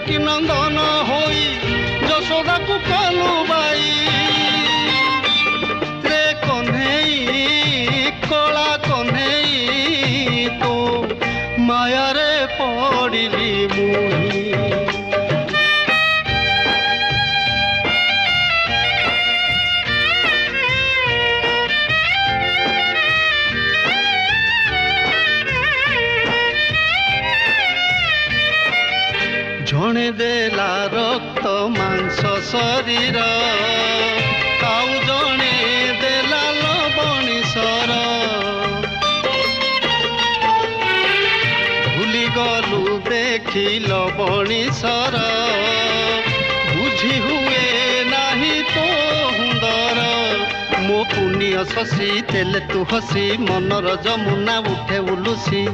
देवकी नंदन होई यशोदा को कालू बाई रे कन्हई कला कन्हई तो माया रे पड़िली मुही जणे देला रक्त मांस शरीर आउ जणे देला लवणी सर भूली गलु देखी लवणी सर बुझी हुए नाही तो हुंदर मो पुण्य शशि तेले तू हसी मनर जमुना उठे उलुसी